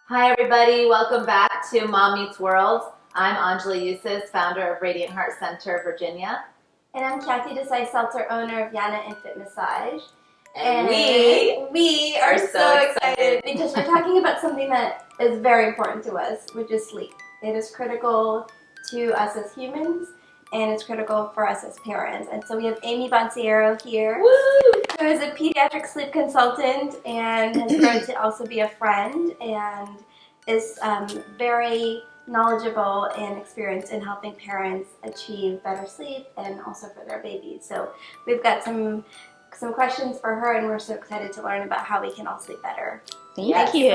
Hi everybody, welcome back to Mom Meets World. I'm Anjali Usis, founder of Radiant Heart Center, Virginia. And I'm Khyati Desai-Seltzer, owner of Vyana Infant Massage. And we are so excited because we're talking about something that is very important to us, which is sleep. It is critical to us as humans, and it's critical for us as parents. And so we have Amy Bonsiero here, who is a pediatric sleep consultant and has grown to also be a friend and is very knowledgeable and experienced in helping parents achieve better sleep and also for their babies. So we've got some questions for her, and we're so excited to learn about how we can all sleep better. Thank you.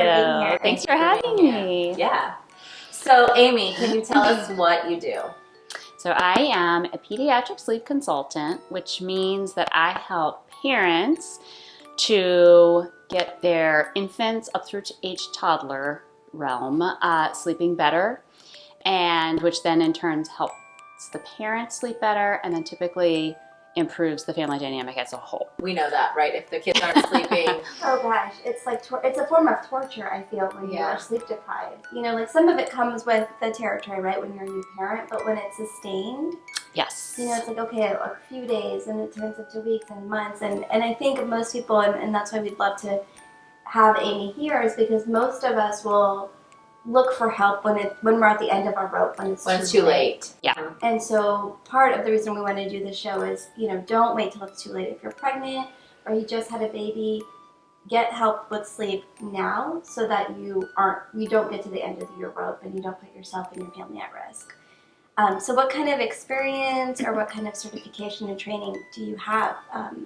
Thanks for having me. Yeah. So Amy, can you tell us what you do? So I am a pediatric sleep consultant, which means that I help parents to get their infants up through to age toddler realm sleeping better, and which then in turn helps the parents sleep better, and then typically improves the family dynamic as a whole. We know that, right? If the kids aren't sleeping. Oh gosh, it's like it's a form of torture, I feel, when you are sleep deprived. You know, like some of it comes with the territory, right, when you're a new parent, but when it's sustained, yes, you know, it's like, okay, a few days and it turns into weeks and months, and I think most people, and that's why we'd love to have Amy here, is because most of us will look for help when we're at the end of our rope, when it's too late. Yeah. And so part of the reason we want to do this show is, you know, don't wait till it's too late. If you're pregnant or you just had a baby, get help with sleep now so that you don't get to the end of your rope and you don't put yourself and your family at risk. So what kind of experience or what kind of certification and training do you have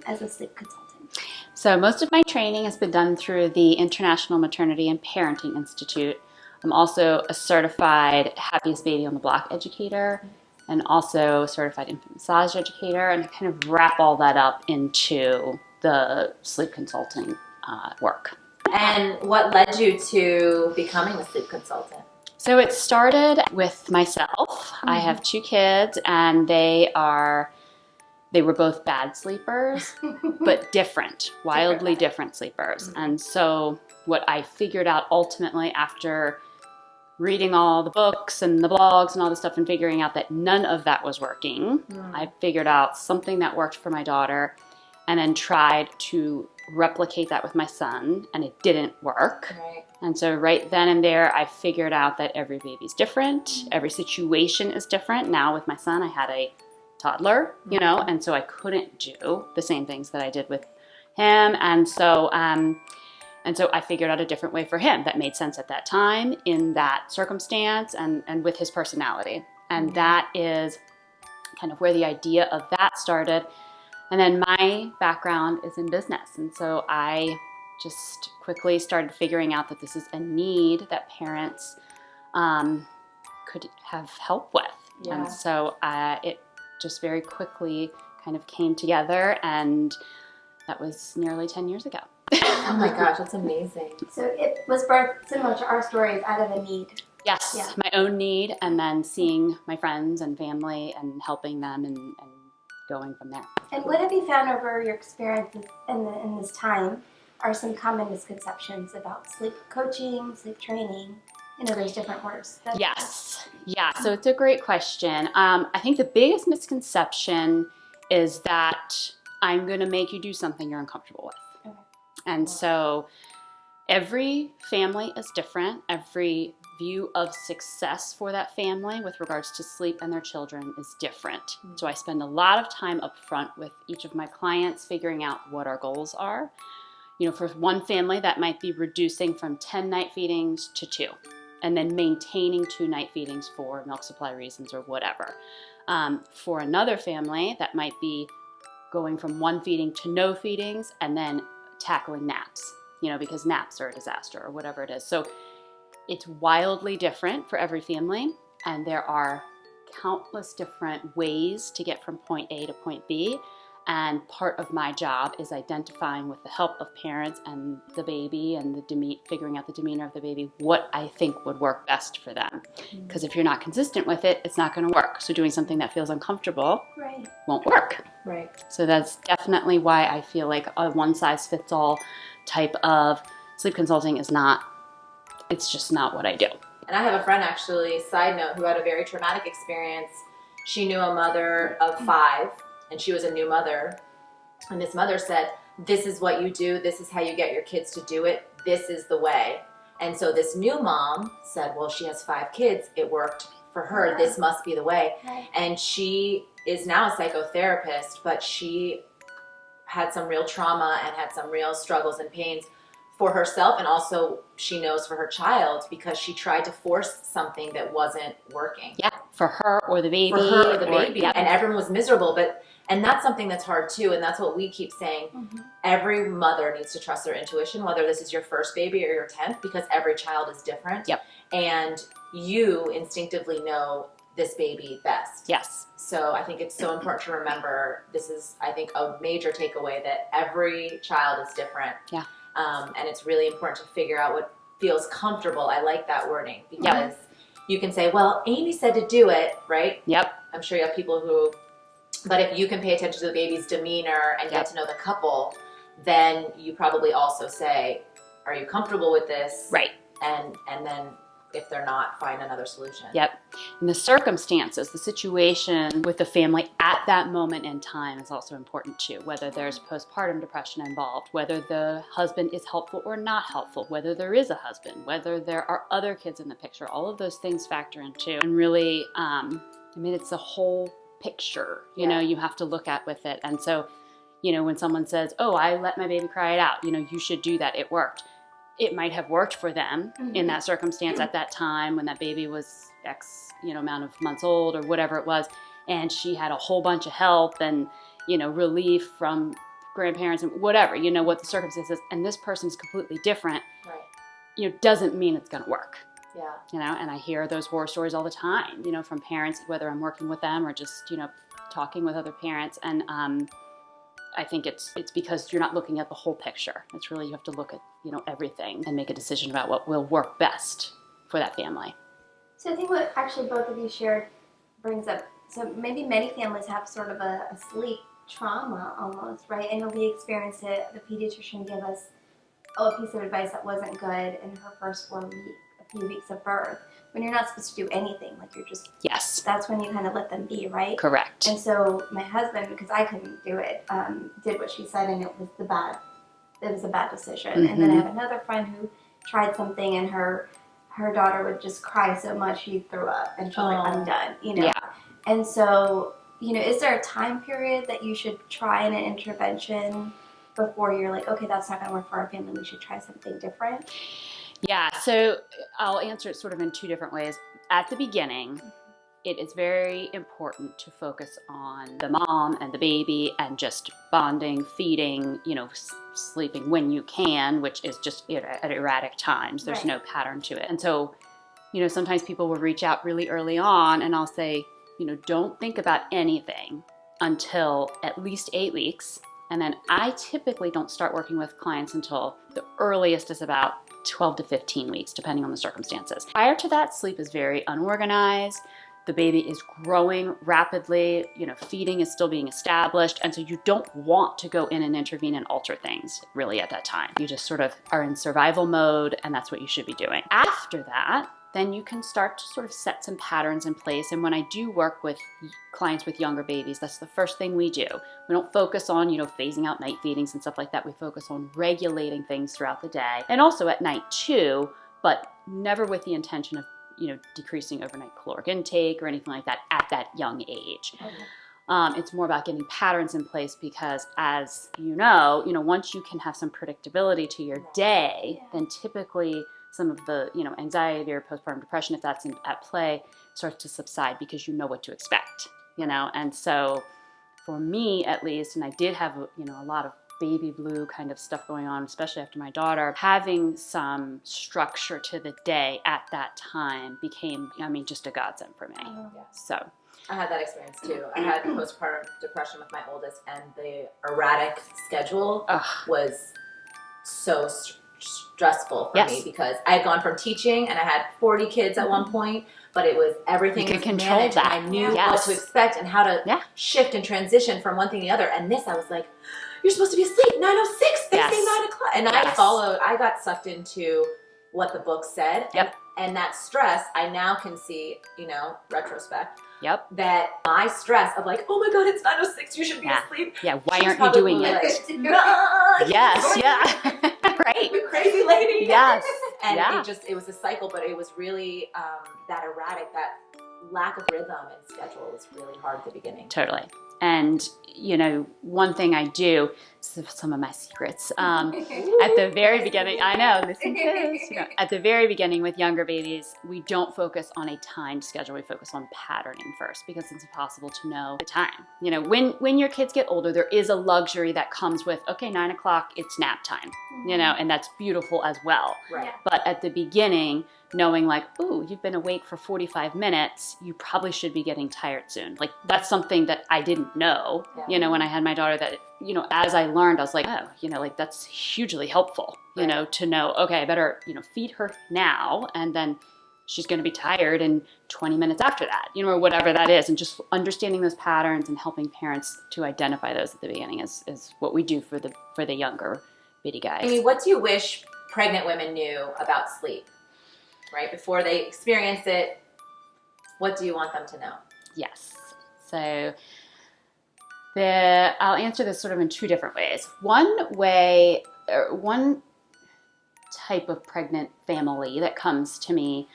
as a sleep consultant? So most of my training has been done through the International Maternity and Parenting Institute. I'm also a certified Happiest Baby on the Block educator and also a certified infant massage educator, and I kind of wrap all that up into the sleep consulting work. And what led you to becoming a sleep consultant? So it started with myself. Mm-hmm. I have 2 kids, and they were both bad sleepers, but wildly different sleepers. Mm-hmm. And so what I figured out ultimately after reading all the books and the blogs and all this stuff and figuring out that none of that was working, I figured out something that worked for my daughter and then tried to replicate that with my son, and it didn't work. Right. And so right then and there, I figured out that every baby's different. Every situation is different. Now with my son, I had a toddler, you know, and so I couldn't do the same things that I did with him. And so I figured out a different way for him that made sense at that time, in that circumstance, and with his personality. And that is kind of where the idea of that started. And then my background is in business. And so I just quickly started figuring out that this is a need that parents could have help with. Yeah. And so it just very quickly kind of came together, and that was nearly 10 years ago. Oh my gosh, that's amazing. So it was birthed similar to our stories out of a need. Yes, yeah. My own need, and then seeing my friends and family and helping them and going from there. And what have you found over your experience in this time are some common misconceptions about sleep coaching, sleep training? You know, there's different words. Yes. Yeah, so it's a great question. I think the biggest misconception is that I'm going to make you do something you're uncomfortable with. Okay. And so every family is different. Every view of success for that family with regards to sleep and their children is different. Mm-hmm. So I spend a lot of time up front with each of my clients figuring out what our goals are. You know, for one family, that might be reducing from 10 night feedings to 2, and then maintaining 2 night feedings for milk supply reasons or whatever. For another family, that might be going from 1 feeding to no feedings, and then tackling naps, you know, because naps are a disaster or whatever it is. So it's wildly different for every family, and there are countless different ways to get from point A to point B. And part of my job is identifying, with the help of parents and the baby and figuring out the demeanor of the baby, what I think would work best for them. Because if you're not consistent with it, it's not going to work. So doing something that feels uncomfortable won't work. Right. So that's definitely why I feel like a one-size-fits-all type of sleep consulting is not it's just not what I do. And I have a friend, actually, side note, who had a very traumatic experience. She knew a mother of 5, and she was a new mother. And this mother said, this is what you do. This is how you get your kids to do it. This is the way. And so this new mom said, well, she has 5 kids. It worked for her. This must be the way. And she is now a psychotherapist, but she had some real trauma and had some real struggles and pains for herself, and also she knows for her child, because she tried to force something that wasn't working. Yeah, for her or the baby. For her or the baby. Yep. And everyone was miserable. And that's something that's hard too, and that's what we keep saying. Every mother needs to trust their intuition, whether this is your first baby or your 10th, because every child is different. Yep. And you instinctively know this baby best. Yes. So I think it's so important to remember, this is, I think, a major takeaway, that every child is different. Yeah. And it's really important to figure out what feels comfortable. I like that wording, because you can say, well, Amy said to do it, right? Yep. I'm sure you have people who, but if you can pay attention to the baby's demeanor and get to know the couple, then you probably also say, are you comfortable with this? Right. And then if they're not, find another solution. Yep. And the circumstances, the situation with the family at that moment in time is also important too. Whether there's postpartum depression involved, whether the husband is helpful or not helpful, whether there is a husband, whether there are other kids in the picture, all of those things factor in too. And really, it's a whole picture, you know, you have to look at with it. And so, when someone says, oh, I let my baby cry it out, you should do that. It worked. It might have worked for them in that circumstance at that time when that baby was X, amount of months old or whatever it was. And she had a whole bunch of help and, relief from grandparents and whatever, what the circumstances, and this person's completely different, doesn't mean it's going to work. Yeah. And I hear those horror stories all the time, from parents, whether I'm working with them or just, talking with other parents. And, I think it's because you're not looking at the whole picture. It's really, you have to look at, everything and make a decision about what will work best for that family. So I think what actually both of you shared brings up, so maybe many families have sort of a sleep trauma almost, right? And we experienced it. The pediatrician gave us a piece of advice that wasn't good in her first a few weeks of birth, when you're not supposed to do anything, like you're just, yes, that's when you kind of let them be, right? Correct. And so my husband, because I couldn't do it, did what she said, and it was a bad decision. And then I have another friend who tried something, and her daughter would just cry so much she threw up, and she's like, I'm done, Yeah. And so, is there a time period that you should try an intervention before you're like, okay, that's not going to work for our family, we should try something different? Yeah, so I'll answer it sort of in 2 different ways. At the beginning, it is very important to focus on the mom and the baby and just bonding, feeding, sleeping when you can, which is just at erratic times. There's no pattern to it. And so, sometimes people will reach out really early on, and I'll say, don't think about anything until at least 8 weeks. And then I typically don't start working with clients until the earliest is about 12 to 15 weeks, depending on the circumstances. Prior to that, sleep is very unorganized. The baby is growing rapidly, feeding is still being established. And so you don't want to go in and intervene and alter things really at that time. You just sort of are in survival mode, and that's what you should be doing. After that, then you can start to sort of set some patterns in place. And when I do work with clients with younger babies, that's the first thing we do. We don't focus on, phasing out night feedings and stuff like that. We focus on regulating things throughout the day and also at night too, but never with the intention of, decreasing overnight caloric intake or anything like that at that young age. Okay. It's more about getting patterns in place because, as once you can have some predictability to your day, then typically some of the, anxiety or postpartum depression, if that's at play, starts to subside because you know what to expect, And so for me, at least, and I did have, a lot of baby blue kind of stuff going on, especially after my daughter, having some structure to the day at that time became, just a godsend for me. So I had that experience too. I had postpartum depression with my oldest, and the erratic schedule was so stressful for me because I had gone from teaching and I had 40 kids at one point, but it was everything you was could control managed. that. I knew what to expect and how to shift and transition from one thing to the other. And this, I was like, you're supposed to be asleep 9:06. They say 9 o'clock. And I got sucked into what the book said. Yep. And that stress, I now can see, retrospect, Yep. that my stress of like, oh my God, it's 9:06, you should be asleep. Yeah, why She's aren't you doing probably it? like, no, Yes, yeah. Right. you crazy lady. Yes. And Yeah. it was a cycle, but it was really that erratic, that lack of rhythm and schedule was really hard at the beginning. Totally. And, one thing I do, some of my secrets, at the very beginning, I know, listen to this, at the very beginning with younger babies, we don't focus on a timed schedule. We focus on patterning first because it's impossible to know the time. When your kids get older, there is a luxury that comes with, okay, 9 o'clock, it's nap time, and that's beautiful as well. Right. Yeah. But at the beginning, knowing like, ooh, you've been awake for 45 minutes, you probably should be getting tired soon. Like that's something that I didn't know, when I had my daughter, that, as I learned, I was like, oh, like that's hugely helpful, to know, okay, I better, feed her now. And then she's going to be tired in 20 minutes after that, or whatever that is. And just understanding those patterns and helping parents to identify those at the beginning is what we do for the younger bitty guys. I mean, what do you wish pregnant women knew about sleep? Right? Before they experience it, what do you want them to know? Yes. So I'll answer this sort of in two different ways. One type of pregnant family that comes to me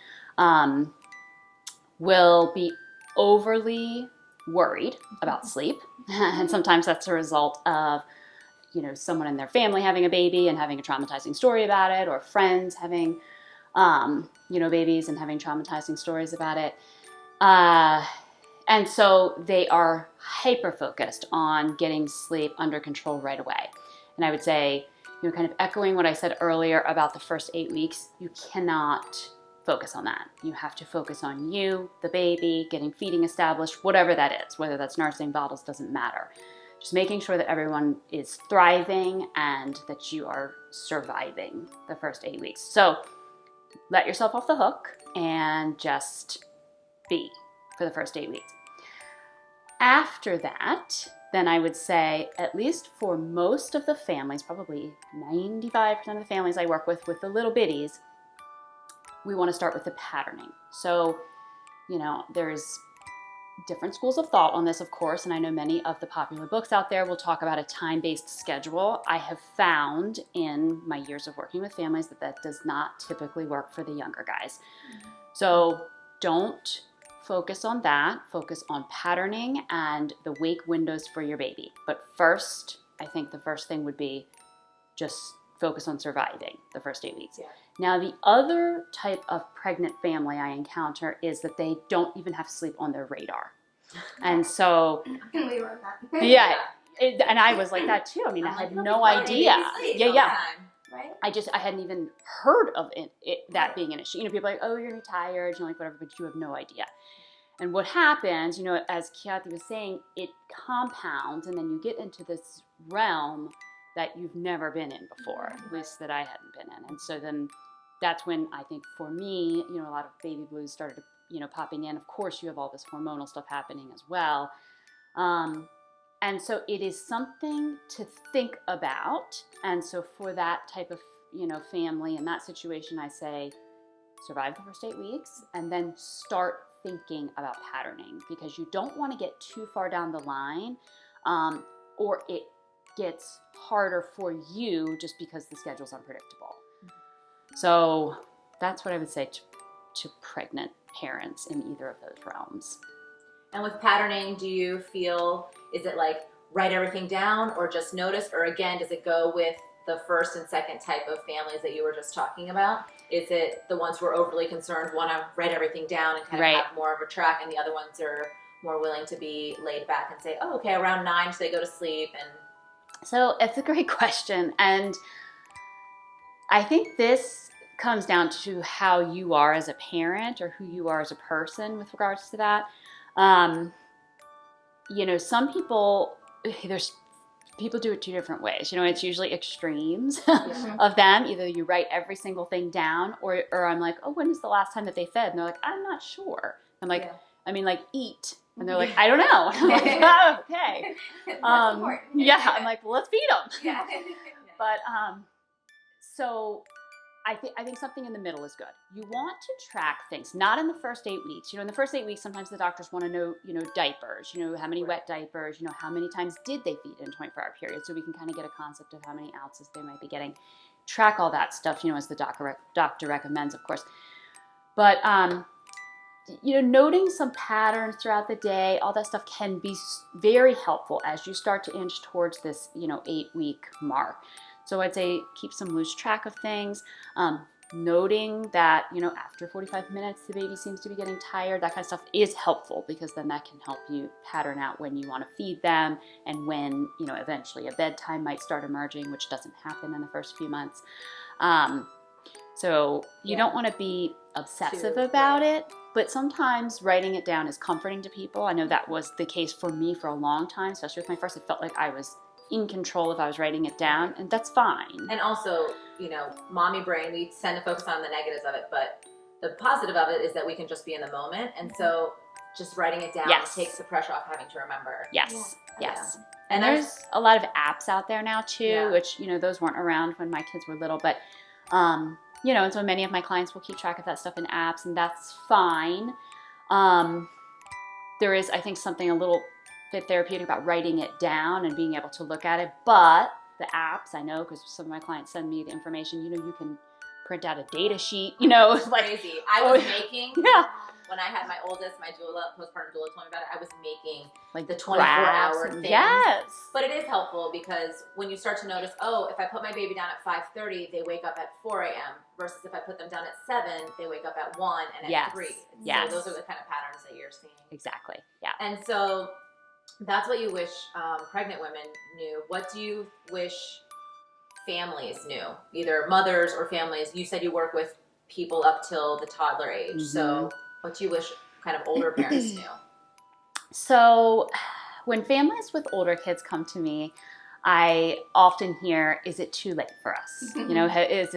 will be overly worried about sleep. And sometimes that's a result of, someone in their family having a baby and having a traumatizing story about it, or friends having babies and having traumatizing stories about it. And so they are hyper-focused on getting sleep under control right away. And I would say, kind of echoing what I said earlier about the first 8 weeks, you cannot focus on that. You have to focus on you, the baby, getting feeding established, whatever that is, whether that's nursing, bottles, doesn't matter. Just making sure that everyone is thriving and that you are surviving the first 8 weeks. So let yourself off the hook and just be for the first 8 weeks. After that, then I would say, at least for most of the families, probably 95% of the families I work with the little bitties, we want to start with the patterning. So, there's different schools of thought on this, of course, and I know many of the popular books out there will talk about a time-based schedule. I have found in my years of working with families that does not typically work for the younger guys. So don't focus on that. Focus on patterning and the wake windows for your baby. But first, I think the first thing would be just focus on surviving the first 8 weeks. Yeah. Now, the other type of pregnant family I encounter is that they don't even have sleep on their radar. And so, We were that. yeah, and I was like that too. I mean, I had no idea. Yeah. Right? I hadn't even heard of that being an issue. People are like, oh, you're gonna be tired, like whatever, but you have no idea. And what happens, as Khyati was saying, it compounds, and then you get into this realm that you've never been in before, at least that I hadn't been in. And so then that's when I think for me, a lot of baby blues started, popping in. Of course, you have all this hormonal stuff happening as well. And so it is something to think about. And so for that type of, family in that situation, I say survive the first 8 weeks and then start thinking about patterning, because you don't want to get too far down the line, or it gets harder for you just because the schedule's unpredictable. So that's what I would say to pregnant parents in either of those realms. And with patterning, do you feel, is it like write everything down or just notice? Or again, does it go with the first and second type of families that you were just talking about? Is it the ones who are overly concerned, want to write everything down and kind of have more of a track, and the other ones are more willing to be laid back and say, oh, okay, around 9 should they go to sleep? And so it's a great question. And I think this comes down to how you are as a parent or who you are as a person with regards to that. Some people, people do it two different ways. It's usually extremes of them. Either you write every single thing down, or I'm like, oh, when was the last time that they fed? And they're like, I'm not sure. I'm like, I mean, like, eat. And they're like, I don't know. I'm like, oh, okay. I'm like, well, let's feed them. Yeah. But so I think something in the middle is good. You want to track things, not in the first 8 weeks. In the first 8 weeks, sometimes the doctors want to know, diapers, how many wet diapers, how many times did they feed in a 24-hour period, so we can kind of get a concept of how many ounces they might be getting. Track all that stuff, as the doctor recommends, of course. But, noting some patterns throughout the day, all that stuff can be very helpful as you start to inch towards this, 8-week mark. So I'd say keep some loose track of things, noting that, after 45 minutes, the baby seems to be getting tired. That kind of stuff is helpful because then that can help you pattern out when you want to feed them and when, eventually a bedtime might start emerging, which doesn't happen in the first few months. So you don't want to be obsessive about it, but sometimes writing it down is comforting to people. I know that was the case for me for a long time, especially with my first. It felt like I was in control if I was writing it down, and that's fine. And also, mommy brain, we tend to focus on the negatives of it, but the positive of it is that we can just be in the moment, and so just writing it down takes the pressure off having to remember. Yes. Yeah. And there's a lot of apps out there now too, which, those weren't around when my kids were little, but, and so many of my clients will keep track of that stuff in apps, and that's fine. There is, I think, something a little bit therapeutic about writing it down and being able to look at it, but the apps, I know, because some of my clients send me the information, you can print out a data sheet, It's crazy. I was making, when I had my oldest, my postpartum doula told me about it, I was making the 24-hour things. Yes. But it is helpful because when you start to notice, if I put my baby down at 5:30, they wake up at 4 a.m. versus if I put them down at 7, they wake up at 1 and at 3. Yes. So those are the kind of patterns that you're seeing. Exactly. Yeah. And so that's what you wish pregnant women knew. What do you wish families knew? Either mothers or families. You said you work with people up till the toddler age. Mm-hmm. So what do you wish kind of older parents knew? So when families with older kids come to me, I often hear, is it too late for us? Is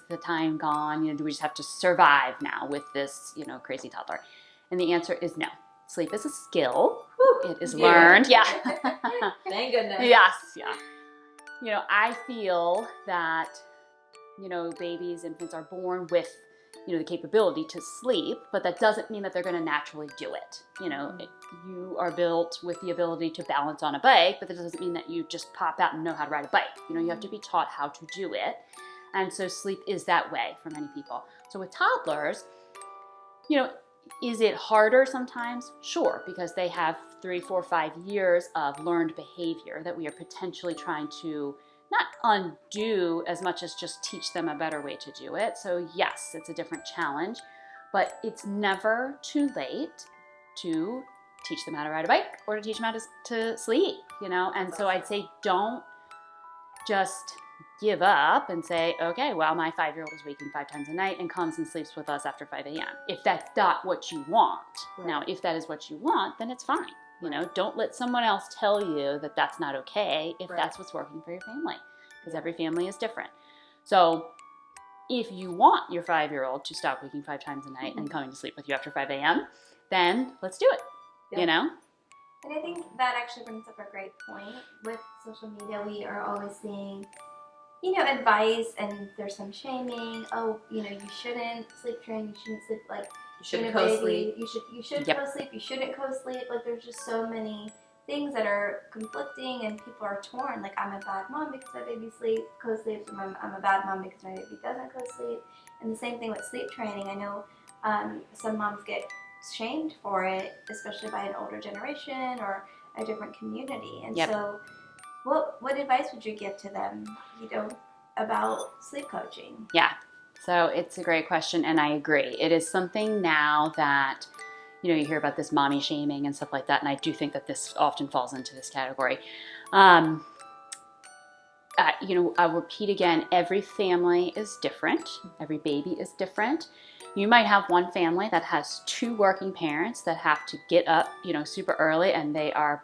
the time gone? Do we just have to survive now with this, crazy toddler? And the answer is no. Sleep is a skill. It is learned. Yeah. Thank goodness. Yes. Yeah. I feel that, babies, infants are born with, the capability to sleep, but that doesn't mean that they're going to naturally do it. You are built with the ability to balance on a bike, but that doesn't mean that you just pop out and know how to ride a bike. You have to be taught how to do it. And so sleep is that way for many people. So with toddlers, is it harder sometimes? Sure, because they have 3, 4, 5 years of learned behavior that we are potentially trying to not undo as much as just teach them a better way to do it. So yes, it's a different challenge, but it's never too late to teach them how to ride a bike or to teach them how to sleep, And so I'd say don't just give up and say, okay, well, my 5-year-old is waking 5 times a night and comes and sleeps with us after 5 a.m. If that's not what you want. Right. Now, if that is what you want, then it's fine. Don't let someone else tell you that that's not okay if that's what's working for your family, because every family is different. So if you want your 5-year-old to stop waking 5 times a night and coming to sleep with you after 5 a.m., then let's do it, And I think that actually brings up a great point. With social media, we are always seeing, advice, and there's some shaming. You shouldn't sleep train, you shouldn't sleep you shouldn't co-sleep. You should co-sleep, you shouldn't co-sleep. There's just so many things that are conflicting, and people are torn. I'm a bad mom because my baby co-sleeps, and I'm a bad mom because my baby doesn't co-sleep. And the same thing with sleep training. I know some moms get shamed for it, especially by an older generation or a different community. And so what advice would you give to them, about sleep coaching? Yeah. So it's a great question, and I agree. It is something now that, you hear about this mommy shaming and stuff like that, and I do think that this often falls into this category. I'll repeat again, every family is different. Every baby is different. You might have one family that has 2 working parents that have to get up, super early, and they are,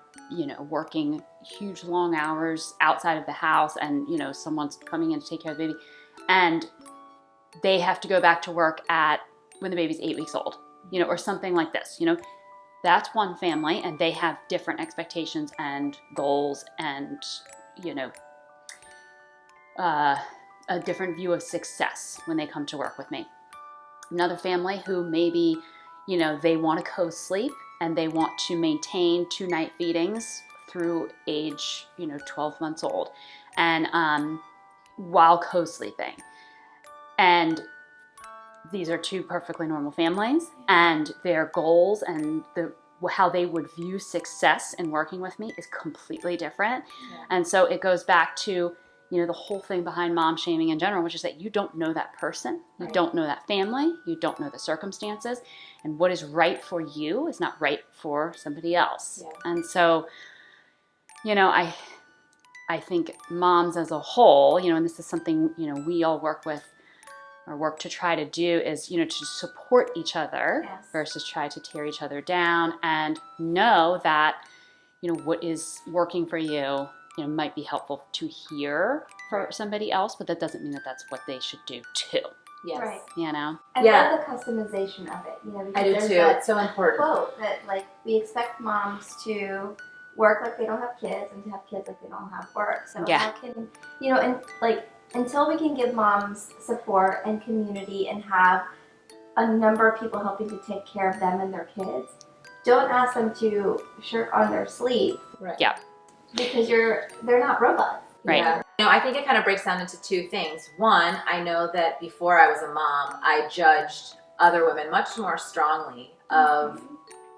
working huge long hours outside of the house, and, someone's coming in to take care of the baby, and they have to go back to work when the baby's 8 weeks old, or something like this. That's one family, and they have different expectations and goals and, a different view of success when they come to work with me. Another family who maybe, they want to co-sleep and they want to maintain 2-night feedings through age, 12 months old, and while co-sleeping. And these are 2 perfectly normal families, and their goals and how they would view success in working with me is completely different. Yeah. And so it goes back to, the whole thing behind mom shaming in general, which is that you don't know that person, you don't know that family, you don't know the circumstances, and what is right for you is not right for somebody else. Yeah. And so, I think moms as a whole, and this is something, we all work to try to do is, to support each other versus try to tear each other down, and know that, what is working for you, might be helpful to hear for somebody else, but that doesn't mean that that's what they should do too. Yes. Right. I love the customization of it. Because I do too. It's so important. Quote that we expect moms to work like they don't have kids and to have kids like they don't have work. So how can until we can give moms support and community and have a number of people helping to take care of them and their kids, don't ask them to shirk on their sleep. Right. Yeah. Because they're not robots. Right. Yeah. I think it kind of breaks down into 2 things. One, I know that before I was a mom, I judged other women much more strongly of,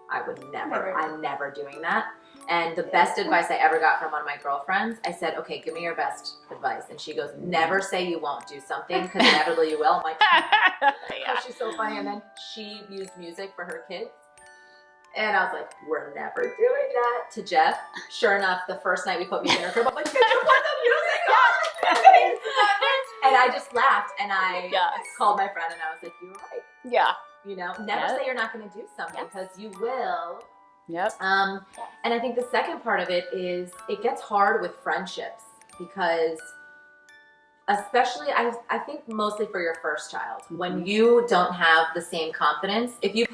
I'm never doing that. And the best advice I ever got from one of my girlfriends, I said, okay, give me your best advice. And she goes, never say you won't do something, because inevitably you will. I'm like, oh, she's so funny. And then she used music for her kids. And I was like, we're never doing that, to Jeff. Sure enough, the first night we put music in her crib, I'm like, can you put the music on? And I just laughed, and I called my friend, and I was like, you were right. Yeah. Never say you're not going to do something, because you will. Yep. And I think the second part of it is it gets hard with friendships, because especially I think mostly for your first child, when you don't have the same confidence, if you're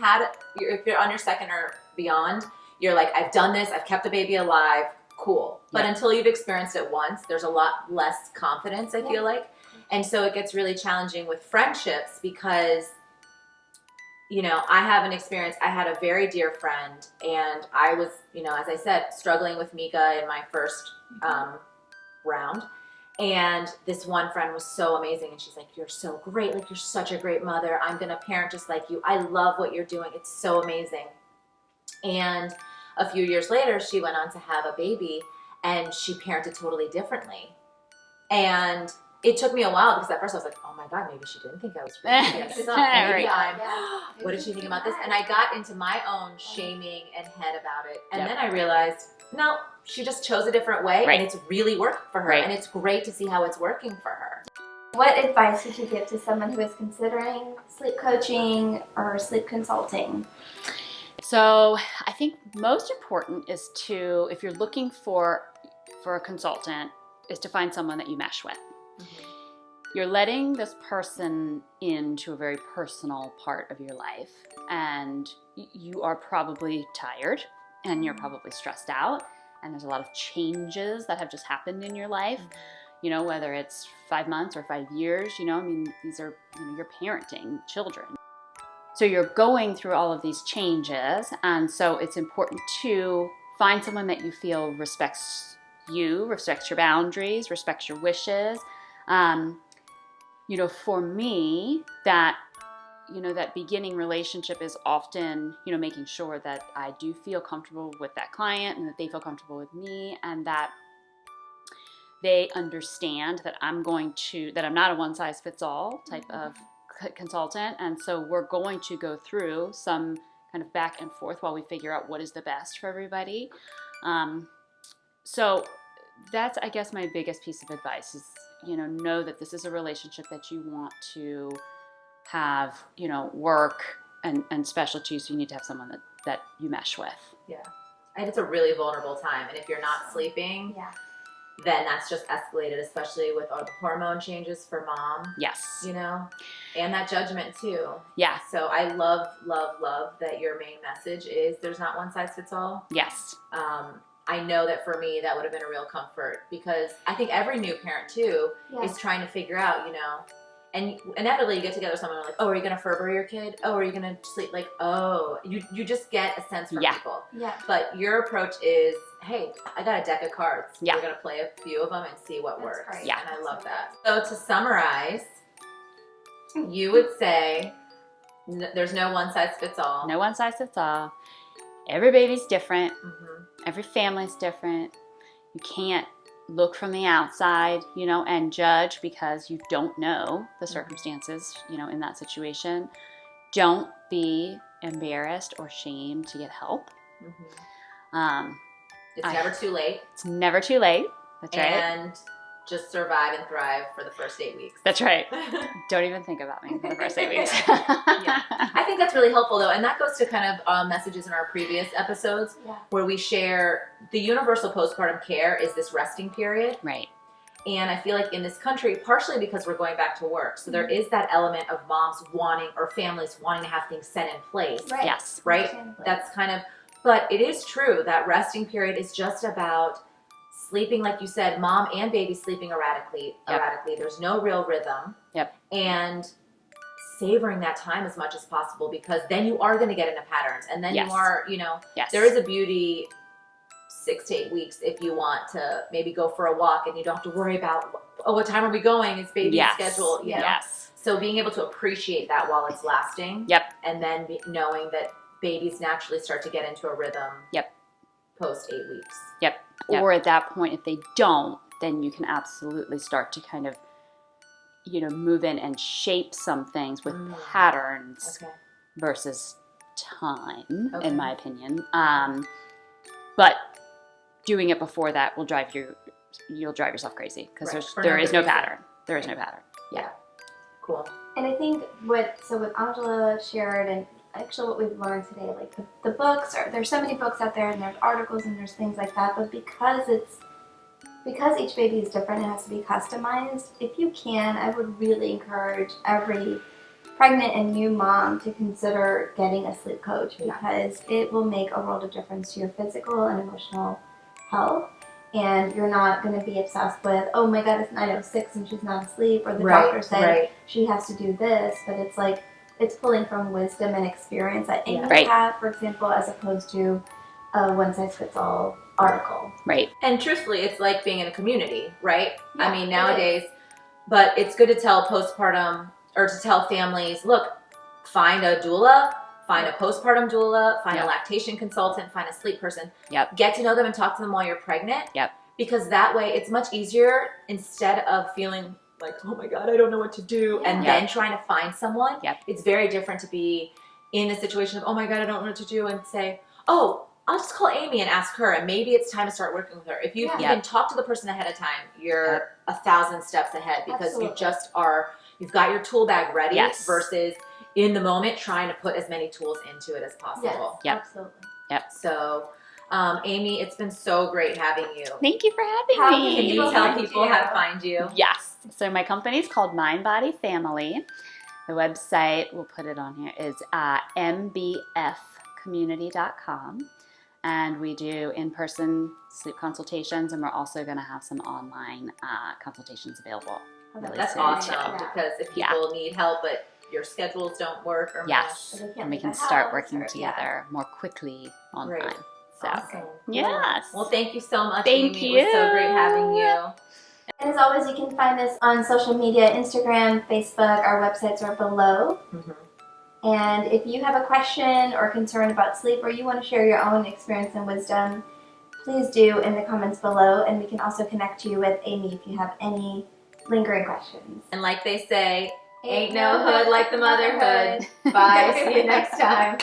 on your second or beyond, you're like, I've done this, I've kept the baby alive, cool. But until you've experienced it once, there's a lot less confidence, I feel like. And so it gets really challenging with friendships, because I have an experience. I had a very dear friend, and I was, as I said, struggling with Mika in my first round. And this one friend was so amazing, and she's like, you're so great. Like, you're such a great mother. I'm going to parent just like you. I love what you're doing. It's so amazing. And a few years later, she went on to have a baby, and she parented totally differently. And it took me a while, because at first I was like, oh my God, maybe she didn't think I was really what did she think about this? And I got into my own shaming and head about it. And then I realized, no, she just chose a different way, and it's really worked for her. And it's great to see how it's working for her. What advice would you give to someone who is considering sleep coaching or sleep consulting? So I think most important is to, if you're looking for a consultant, is to find someone that you mesh with. You're letting this person into a very personal part of your life, and you are probably tired, and you're probably stressed out, and there's a lot of changes that have just happened in your life, whether it's 5 months or 5 years, these are, you're parenting children. So you're going through all of these changes, and so it's important to find someone that you feel respects you, respects your boundaries, respects your wishes. For me, that beginning relationship is often, making sure that I do feel comfortable with that client, and that they feel comfortable with me, and that they understand that I'm not a one-size-fits-all type of consultant. And so we're going to go through some kind of back and forth while we figure out what is the best for everybody. So that's, I guess, my biggest piece of advice is, know that this is a relationship that you want to have, work and specialties. So you need to have someone that you mesh with. Yeah. And it's a really vulnerable time. And if you're not sleeping, then that's just escalated, especially with all the hormone changes for mom. Yes. And that judgment too. Yeah. So I love, love, love that your main message is there's not one size fits all. Yes. I know that for me, that would have been a real comfort, because I think every new parent too is trying to figure out, you know, and inevitably you get together with someone like, oh, are you going to Ferber your kid? Oh, are you going to sleep? Like, oh, you just get a sense from people. Yeah. But your approach is, hey, I got a deck of cards. Yeah. We're going to play a few of them and see what works. Great. Yeah. And I love that. So to summarize, you would say there's no one size fits all. No one size fits all. Every baby's different. Every family's different. You can't look from the outside, you know, and judge because you don't know the circumstances, you know, in that situation. Don't be embarrassed or shamed to get help. It's never too late. It's never too late. That's right. And just survive and thrive for the first 8 weeks. That's right. Don't even think about me for the first 8 weeks. Yeah. I think that's really helpful, though, and that goes to kind of messages in our previous episodes where we share the universal postpartum care is this resting period. Right. And I feel like in this country, partially because we're going back to work, so there is that element of moms wanting or families wanting to have things set in place. Right. Yes. Right? That's kind of, but it is true that resting period is just about sleeping, like you said, mom and baby sleeping erratically. There's no real rhythm. And savoring that time as much as possible, because then you are going to get into patterns, and then you are, you know, there is a beauty 6 to 8 weeks if you want to maybe go for a walk and you don't have to worry about, oh, what time are we going? Is baby's schedule, you know? So being able to appreciate that while it's lasting. And then knowing that babies naturally start to get into a rhythm. Post 8 weeks. Or at that point, if they don't, then you can absolutely start to kind of, you know, move in and shape some things with patterns versus time, in my opinion. But doing it before that will you'll drive yourself crazy, because there is no pattern. There is no pattern. Yeah. Cool. And I think what Angela shared, and actually what we've learned today, like the books, there's so many books out there, and there's articles and there's things like that, but because each baby is different, it has to be customized. If you can, I would really encourage every pregnant and new mom to consider getting a sleep coach, because it will make a world of difference to your physical and emotional health. And you're not going to be obsessed with, oh my God, it's 9:06 and she's not asleep, or the doctor said she has to do this, but it's like, it's pulling from wisdom and experience that Amy would have, for example, as opposed to a one-size-fits-all article. Right. And truthfully, it's like being in a community, right? I mean, nowadays, but it's good to tell postpartum, or to tell families, look, find a doula, find a postpartum doula, find a lactation consultant, find a sleep person. Get to know them and talk to them while you're pregnant. Because that way it's much easier, instead of feeling like, oh my God, I don't know what to do, and then trying to find someone. It's very different to be in the situation of, oh my God, I don't know what to do, and say, oh, I'll just call Amy and ask her, and maybe it's time to start working with her. If you even talk to the person ahead of time, you're 1,000 steps ahead, because you just are, you've got your tool bag ready versus in the moment trying to put as many tools into it as possible. Absolutely. So, Amy, it's been so great having you. Thank you for having me. Can you tell people how to find you? Yes. So my company is called Mind Body Family. The website, we'll put it on here, is mbfcommunity.com. And we do in-person sleep consultations, and we're also going to have some online consultations available. That's awesome, because if people need help but your schedules don't work, or and we can start working together more quickly online. So, yes. Well, thank you so much, Thank Amy. you. It was so great having you. And as always, you can find us on social media, Instagram, Facebook. Our websites are below. And if you have a question or concern about sleep, or you want to share your own experience and wisdom, please do in the comments below. And we can also connect you with Amy if you have any lingering questions. And like they say, ain't no hood like the motherhood. Bye. See you next time.